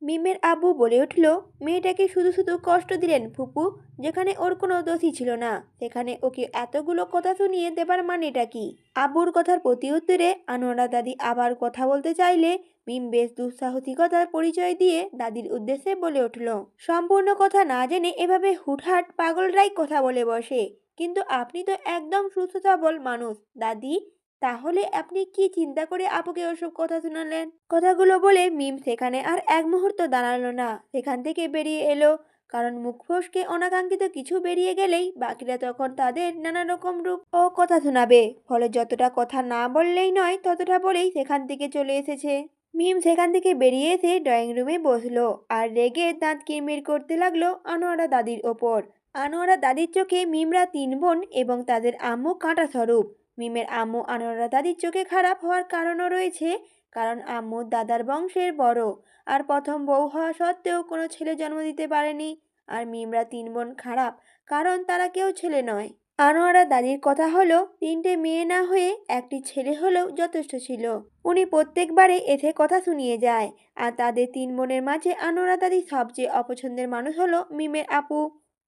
মিমের আব্বু বলে উঠল, মেয়েটাকে শুধু শুধু কষ্ট দিলেন ফুপু। যেখানে ওর কোনো দোষই ছিল না, সেখানে ওকে এতগুলো কথা শুনিয়ে দেবার মানেটা কি? আব্বুর কথার প্রতি উত্তরে আনোয়ারা দাদি আবার কথা বলতে চাইলে মিম বেশ দুঃসাহসিকতার পরিচয় দিয়ে দাদির উদ্দেশ্যে বলে উঠল, সম্পূর্ণ কথা না জেনে এভাবে হুটহাট পাগলরাই কথা বলে বসে। কিন্তু আপনি তো একদম সুস্থ সবল মানুষ দাদি, তাহলে আপনি কি চিন্তা করে আপুকে ওসব কথা শোনালেন? কথাগুলো বলে মিম সেখানে আর এক মুহূর্ত দাঁড়ালো না, সেখান থেকে বেরিয়ে এলো। কারণ মুখ ফসকে অনাকাঙ্ক্ষিত কিছু বেরিয়ে গেলেই বাকিরা তখন তাদের নানা রকম রূপ ও কথা শোনাবে। ফলে যতটা কথা না বললেই নয় ততটা বলেই সেখান থেকে চলে এসেছে। মিম সেখান থেকে বেরিয়ে এসে ড্রয়িং রুমে বসলো আর রেগে দাঁত কিরমির করতে লাগলো আনোয়ারা দাদির ওপর। আনোয়ারা দাদির চোখে মিমরা তিন বোন এবং তাদের আম্মু কাঁটা স্বরূপ। মিমের আম্মু আনোয়ারা দাদির চোখে খারাপ হওয়ার কারণও রয়েছে, কারণ আম্মু দাদার বংশের বড় আর প্রথম বউ হওয়া সত্ত্বেও কোনো ছেলে জন্ম দিতে পারেনি। আর মিমরা তিন বোন খারাপ কারণ তারা কেউ ছেলে নয়। আনোয়ারা দাদির কথা হলো, তিনটে মেয়ে না হয়ে একটি ছেলে হলেও যথেষ্ট ছিল। উনি প্রত্যেকবারে এসে কথা শুনিয়ে যায়। আর তাদের তিন বোনের মাঝে আনোয়ারা দাদির সবচেয়ে অপছন্দের মানুষ হলো মিমের আপু,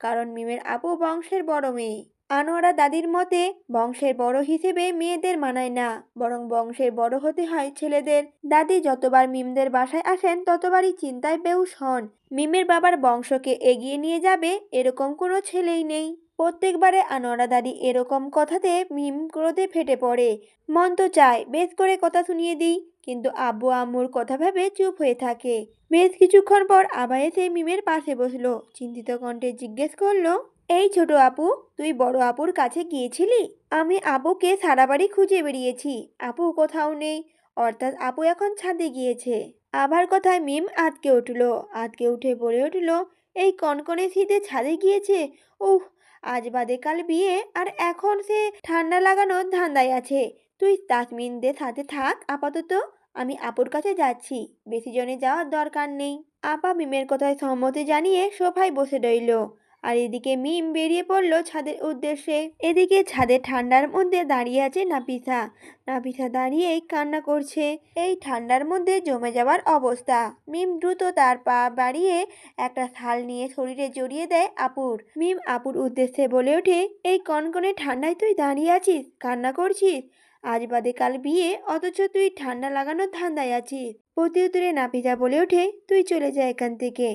কারণ মিমের আপু বংশের বড় মেয়ে। আনোয়ারা দাদির মতে বংশের বড় হিসেবে মেয়েদের মানায় না, বরং বংশের বড় হতে হয় ছেলেদের। দাদি যতবার মিমদের বাসায় আসেন ততবারই চিন্তায় বেহুশ হন। মিমের বাবার বংশকে এগিয়ে নিয়ে যাবে এরকম কোনো ছেলেই নেই। প্রত্যেকবারে আনোয়ারা দাদি এরকম কথাতে মিম ক্রোধে ফেটে পড়ে। মন তো চায় বেশ করে কথা শুনিয়ে দিই, কিন্তু আব্বু আম্মুর কথা ভেবে চুপ হয়ে থাকে। বেশ কিছুক্ষণ পর আবার এসে মিমের পাশে বসলো, চিন্তিত কণ্ঠে জিজ্ঞেস করলো, এই ছোট আপু, তুই বড় আপুর কাছে গিয়েছিলি? আমি আপুকে সারা বাড়ি খুঁজে বেরিয়েছি, আপু কোথাও নেই। অর্থাৎ আপু এখন ছাদে গিয়েছে। আবার কথায় মিম আঁতকে উঠল। আঁতকে উঠে বলে উঠল, এই কনকনে শীতে ছাদে গিয়েছে? উহ, আজ বাদে কাল বিয়ে আর এখন সে ঠান্ডা লাগানোর ধান্দায় আছে। তুই তাসমিনদের সাথে থাক আপাতত, আমি আপুর কাছে যাচ্ছি। বেশি জনে যাওয়ার দরকার নেই। আপা মিমের কথায় সম্মতি জানিয়ে সোফায় বসে রইল। আর এদিকে মিম বেরিয়ে পড়ল ছাদের উদ্দেশ্যে। এদিকে ছাদে ঠান্ডার মধ্যে দাঁড়িয়ে আছে নাফিসা। নাফিসা দাঁড়িয়েই কান্না করছে। এই ঠান্ডার মধ্যে জমে যাওয়ার অবস্থা। মিম দ্রুত তার পা বাড়িয়ে একটা শাল নিয়ে শরীরে জড়িয়ে দেয় আপুর। মিম আপুর উদ্দেশ্যে বলে ওঠে, এই কনকনে ঠান্ডায় তুই দাঁড়িয়ে আছিস, কান্না করছিস? আজ বাদে কাল বিয়ে, অথচ তুই ঠান্ডা লাগানোর ধান্দায় আছিস। প্রত্যুত্তরে নাফিসা বলে ওঠে, তুই চলে যা এখান থেকে।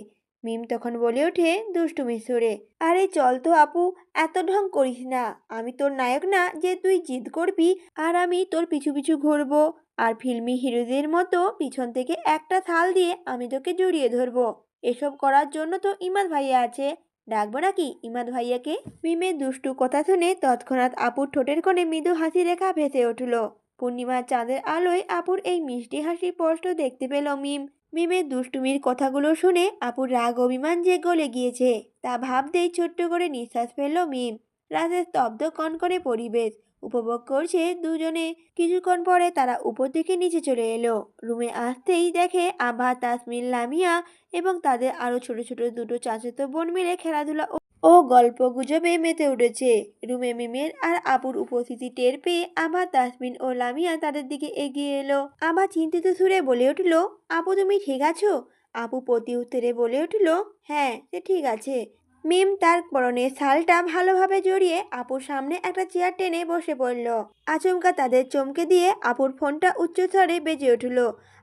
মিম তখন বলে ওঠে দুষ্টুমির সুরে, আরে চল তো আপু, এত ঢং করিস না। আমি তোর নায়ক না যে তুই জিদ করবি আর আমি তোর পিছু পিছু ঘুরবো। আর ফিল্মি হিরোদের মতো পিছন থেকে একটা থাল দিয়ে আমি তোকে জড়িয়ে ধরবো। এসব করার জন্য তো ইমাদ ভাইয়া আছে, ডাকবো নাকি ইমাদ ভাইয়াকে? মিমের দুষ্টু কথা শুনে তৎক্ষণাৎ আপুর ঠোঁটের কোণে মৃদু হাসি রেখা ভেসে উঠল। পূর্ণিমার চাঁদের আলোয় আপুর এই মিষ্টি হাসি স্পষ্ট দেখতে পেল মিম। মিমের দুষ্টুমির কথাগুলো শুনে আপুর রাগ অভিমান যে গলে গিয়েছে তা ভাবতেই ছোট্ট করে নিঃশ্বাস ফেলল মিম। রাতের স্তব্ধ কনকনে পরিবেশ উপভোগ করছে দুজনে। কিছুক্ষণ পরে তারা উপর থেকে নিচে চলে এলো। রুমে আসতেই দেখে আভা, তাসমিন, লামিয়া এবং তাদের আরো ছোট ছোট দুটো চাচাতো বোন মিলে খেলাধুলা ও গল্প গুজবে মেতে উঠেছে। রুমে মিমের আর আপুর উপস্থিতি টের পেয়ে আভা, তাসমিন ও লামিয়া তাদের দিকে এগিয়ে এলো। আভা চিন্তিত সুরে বলে উঠল, আপু তুমি ঠিক আছো? আপু প্রতি উত্তরে বলে উঠল, হ্যাঁ সে ঠিক আছে। মিম তার পরনের শালটা ভালোভাবে জড়িয়ে আপুর সামনে একটা চেয়ার টেনে বসে পড়ল। আচমকা তাদের চমকে দিয়ে আপুর ফোনটা উচ্চস্বরে বেজে উঠল।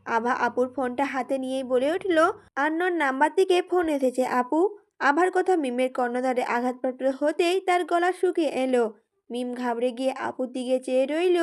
আভা আপুর ফোনটা হাতে নিয়েই বলে উঠল, আননোন নাম্বার থেকে ফোন এসেছে আপু। আভার কথা মিমের কর্ণধারে আঘাতপ্রাপ্ত হতেই তার গলা শুকিয়ে এলো। মিম ঘাবড়ে গিয়ে আপুর দিকে চেয়ে রইল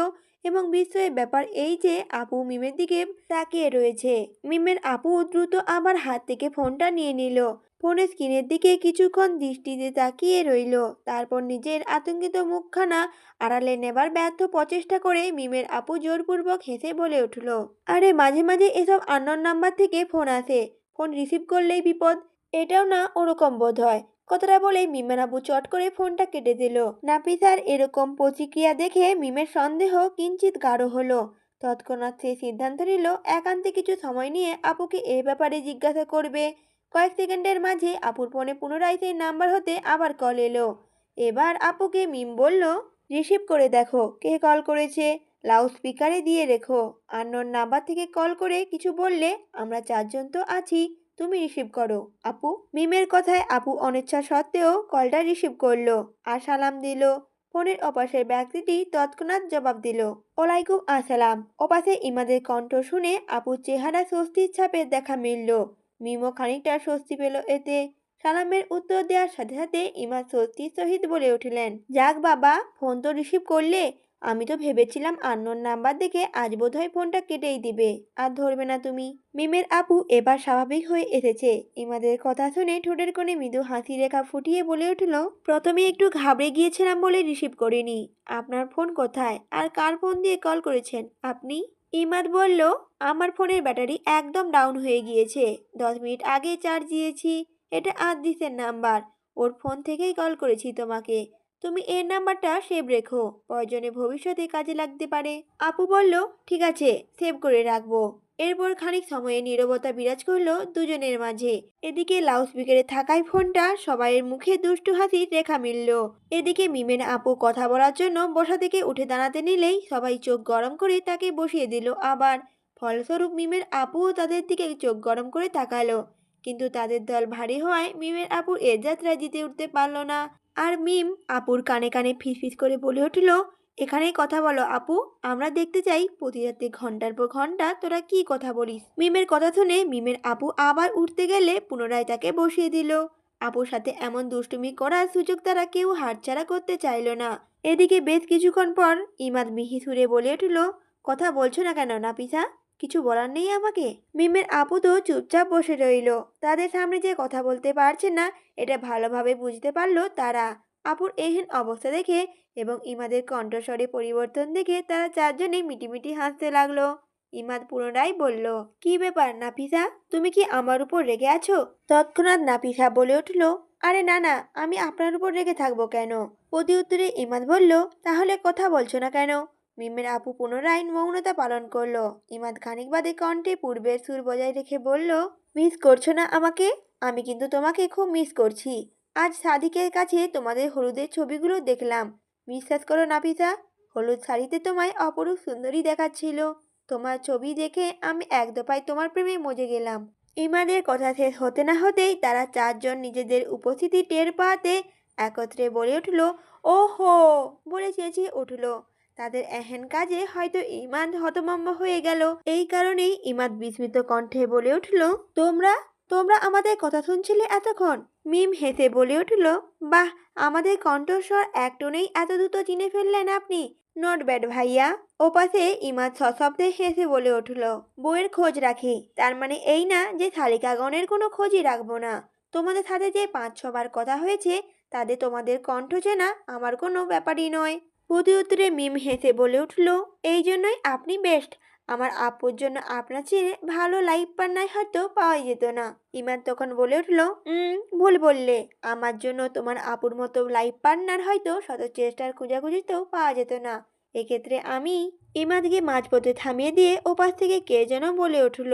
এবং বিস্ময়ের ব্যাপার এই যে আপু মিমের দিকে তাকিয়ে রয়েছে। মিমের আপু দ্রুত আবার হাত থেকে ফোনটা নিয়ে নিল। ফোনের স্ক্রিনের দিকে কিছুক্ষণ দৃষ্টিতে তাকিয়ে রইল। তারপর নিজের আতঙ্কিত মুখখানা আড়ালে নেবার ব্যর্থ প্রচেষ্টা করে মিমের আপু জোরপূর্বক হেসে বলে উঠল, আরে মাঝে মাঝে এসব আননোন নাম্বার থেকে ফোন আসে, ফোন রিসিভ করলেই বিপদ। এটাও না ওরকম বোধ হয়। কথাটা বলেই মিমের আপু চট করে ফোনটা কেটে দিল। নাফিসার এরকম প্রতিক্রিয়া দেখে মিমের সন্দেহ কিঞ্চিত গাঢ় হলো। তৎক্ষণাৎ সে সিদ্ধান্ত নিল একান্তে কিছু সময় নিয়ে আপুকে এ ব্যাপারে জিজ্ঞাসা করবে। কয়েক সেকেন্ডের মাঝে আপুর ফোনে পুনরায় সেই নাম্বার হতে আবার কল এলো। এবার আপুকে মিম বলল, রিসিভ করে দেখো কে কল করেছে, লাউড স্পিকারে দিয়ে রেখো। আননোন নাম্বার থেকে কল করে কিছু বললে আমরা চারজন তো আছি, তুমি রিসিভ করো আপু। মিমের কথায় আপু অনিচ্ছা সত্ত্বেও কলটা রিসিভ করলো আর সালাম দিল। ফোনের অপাশের ব্যক্তিটি তৎক্ষণাৎ জবাব দিল, ওয়ালাইকুম আসসালাম। ওপাশে ইমাদের কণ্ঠ শুনে আপুর চেহারা স্বস্তির ছাপের দেখা মিলল। মিমও খানিকটা স্বস্তি পেল এতে। সালামের উত্তর দেওয়ার সাথে সাথে ইমাদ স্বস্তির সহিত বলে উঠলেন, যাক বাবা, ফোন তো রিসিভ করলে। আমি তো ভেবেছিলাম আননোন নাম্বার দেখে আজ বোধহয় ফোনটা কেটেই দিবে, আর ধরবে না তুমি। মিমের আপু এবার স্বাভাবিক হয়ে এসেছে। ইমাদের কথা শুনে ঠোঁটের কোণে মৃদু হাসি রেখা ফুটিয়ে বলে উঠল, প্রথমে একটু ঘাবড়ে গিয়েছিলাম বলে রিসিভ করিনি। আপনার ফোন কোথায় আর কার ফোন দিয়ে কল করেছেন আপনি? ইমাদ বলল, আমার ফোনের ব্যাটারি একদম ডাউন হয়ে গিয়েছে। 10 মিনিট আগে চার্জ দিয়েছি। এটা আদিসের নাম্বার। ওর ফোন থেকেই কল করেছি তোমাকে। তুমি এর নাম্বারটা সেভ রেখো, প্রয়োজনে ভবিষ্যতে কাজে লাগতে পারে। আপু বলল, ঠিক আছে, সেভ করে রাখবো। এরপর খানিক সময়ে নীরবতা বিরাজ করলো দুজনের মাঝে। এদিকে লাউডস্পিকারে থাকায় ফোনটা সবাইয়ের মুখে দুষ্টু হাসির রেখা মিলল। এদিকে মিমের আপু কথা বলার জন্য বসা থেকে উঠে দাঁড়াতে নিলেই সবাই চোখ গরম করে তাকে বসিয়ে দিল আবার। ফলস্বরূপ মিমের আপুও তাদের দিকে চোখ গরম করে তাকালো। কিন্তু তাদের দল ভারী হওয়ায় মিমের আপুর এ যাত্রায় জিতে উঠতে পারল না। আর মিম আপুর কানে কানে ফিসফিস করে বলে উঠল, এখানেই কথা বলো আপু, আমরা দেখতে চাই প্রতি রাতে ঘন্টার পর ঘন্টা তোরা কি কথা বলিস। মিমের কথা শুনে মিমের আপু আবার উঠতে গেলে পুনরায় তাকে বসিয়ে দিল। আপুর সাথে এমন দুষ্টুমি করার সুযোগ তারা কেউ হাতছাড়া করতে চাইল না। এদিকে বেশ কিছুক্ষণ পর ইমাদ মিহি সুরে বলে উঠল, কথা বলছো না কেন নাফিসা? কিছু বলার নেই আমাকে? মিমের আপু তো চুপচাপ বসে রইল। তাদের সামনে যে কথা বলতে পারছে না এটা ভালোভাবে বুঝতে পারলো তারা। আপুর এহেন অবস্থা দেখে এবং ইমাদের কণ্ঠস্বরে পরিবর্তন দেখে তারা চারজনে মিটিমিটি হাসতে লাগলো। ইমাদ পুনরায় বলল, কি ব্যাপার নাফিসা, তুমি কি আমার উপর রেগে আছো? তৎক্ষণাৎ নাফিসা বলে উঠল, আরে না না, আমি আপনার উপর রেগে থাকবো কেন? প্রতি উত্তরে ইমাদ বলল, তাহলে কথা বলছো না কেন? মিমের আপু পুনরায় মৌনতা পালন করলো। ইমাদ খানিক বাদে কণ্ঠে পূর্বের সুর বজায় রেখে বলল, মিস করছো না আমাকে? আমি কিন্তু তোমাকে খুব মিস করছি। আজ সাদিকের কাছে তোমাদের হলুদের ছবিগুলো দেখলাম। বিশ্বাস করো নাফিসা, হলুদ শাড়িতে তোমায় অপরূপ সুন্দরী দেখাচ্ছিল। তোমার ছবি দেখে আমি এক দফায় তোমার প্রেমে মজে গেলাম। ইমাদের কথা শেষ হতে না হতেই তারা চারজন নিজেদের উপস্থিতি টের পাতে একত্রে বলে উঠল, ওহো বলে চেঁচিয়ে উঠল। তাদের এহেন কাজে হয়তো ইমাদ হতভম্ব হয়ে গেল। এই কারণেই ইমাদ বিস্মিত কণ্ঠে বলে উঠল, তোমরা তোমরা আমাদের কথা শুনছিলে এতক্ষণ? মিম হেসে বলে উঠল, বাহ, আমাদের কণ্ঠস্বর এক টোনেই এত দ্রুত চিনে ফেললেন আপনি। নট ব্যাড ভাইয়া। ওপাশে ইমাদ সশব্দে হেসে বলে উঠল, বইয়ের খোঁজ রাখি, তার মানে এই না যে শালিকাগণের কোনো খোঁজই রাখবো না। তোমাদের সাথে যে 5-6 বার কথা হয়েছে তাতে তোমাদের কণ্ঠ চেনা আমার কোনো ব্যাপারই নয়। প্রতি উত্তরে মিম হেসে বলে উঠল, এই জন্যই আপনি বেস্ট। আমার আপুর জন্য আপনার চেয়ে ভালো লাইফ পার্টনার হয়তো পাওয়াই যেত না। ইমাদ তখন বলে উঠল, ভুল বললে। আমার জন্য তোমার আপুর মতো লাইফ পার্টনার হয়তো শত চেষ্টার খোঁজাখুঁজিতেও পাওয়া যেত না। এক্ষেত্রে আমি। ইমাদকে মাঝপথে থামিয়ে দিয়ে ওপাশ থেকে কে যেন বলে উঠল,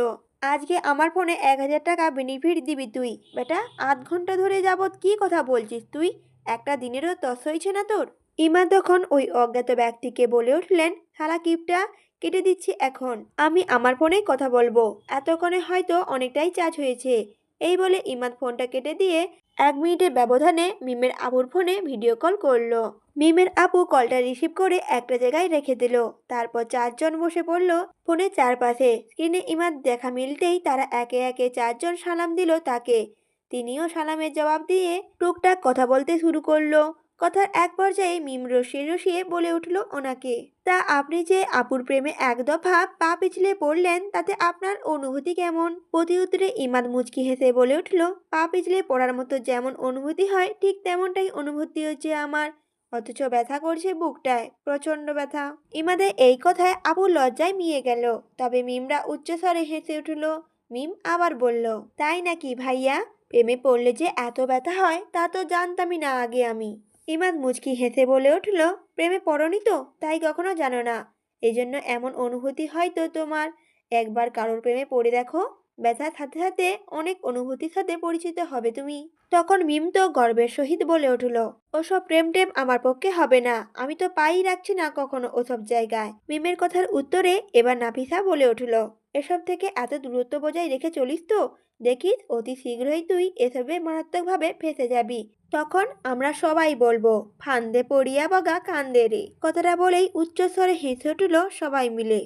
আজকে আমার ফোনে 1000 টাকা বেনিফিট দিবি তুই। বেটা, আধ ঘন্টা ধরে যাবৎ কি কথা বলছিস তুই? একটা দিনেরও তস হয়েছে না তোর? ইমাদ তখন ওই অজ্ঞাত ব্যক্তিকে বলে উঠলেন, শালা কিপটা, কেটে দিচ্ছি এখন। আমি আমার ফোনেই কথা বলবো। এতক্ষণে হয়তো অনেকটাই চার্জ হয়েছে। এই বলে ইমাদ ফোনটা কেটে দিয়ে 1 মিনিটের ব্যবধানে মিমের আপুর ফোনে ভিডিও কল করলো। মিমের আপু কলটা রিসিভ করে একটা জায়গায় রেখে দিল। তারপর চারজন বসে পড়ল ফোনের চারপাশে। স্ক্রিনে ইমাদ দেখা মিলতেই তারা একে একে চারজন সালাম দিল তাকে। তিনিও সালামের জবাব দিয়ে টুকটাক কথা বলতে শুরু করলো। কথার এক পর্যায়ে মিম রসিয়ে রসিয়ে বলে উঠল ওনাকে, তা আপনি যে আপুর প্রেমে এক দফা পা পিছলে পড়লেন তাতে আপনার অনুভূতি কেমন? প্রতি উত্তরে ইমাদ মুচকি হেসে বলে উঠল, পা পিছলে পড়ার মতো যেমন অনুভূতি হয় ঠিক তেমনটাই অনুভূতি হচ্ছে আমার। অথচ ব্যথা করছে বুকটায়, প্রচন্ড ব্যথা। ইমাদের এই কথায় আপুর লজ্জায় মিয়ে গেল। তবে মিমরা উচ্চস্বরে হেসে উঠল। মিম আবার বলল, তাই নাকি ভাইয়া? প্রেমে পড়লে যে এত ব্যথা হয় তা তো জানতামই না আগে আমি। ইমাদ মুচকি হেসে বলে উঠল, প্রেমে পড়নি তো তাই কখনো জানো না। এজন্য এমন অনুভূতি হয়তো তোমার। একবার কারোর প্রেমে পড়ে দেখো, ব্যথার সাথে সাথে অনেক অনুভূতির সাথে পরিচিত হবে তুমি। তখন মিম তো গর্বের সহিত বলে উঠল, ওসব প্রেম টেম আমার পক্ষে হবে না। আমি তো পাই রাখছি না কখনো ওসব জায়গায়। মিমের কথার উত্তরে এবার নাফিসা বলে উঠল, এসব থেকে এত দূরত্ব বজায় রেখে চলিস তো, দেখিস অতি শীঘ্রই তুই এসবে মারাত্মকভাবে ফেঁসে যাবি। তখন আমরা সবাই বলবো, ফান্দে পড়িয়া বগা কান্দে রে। কথাটা বলেই উচ্চস্বরে হেসে উঠল সবাই মিলে।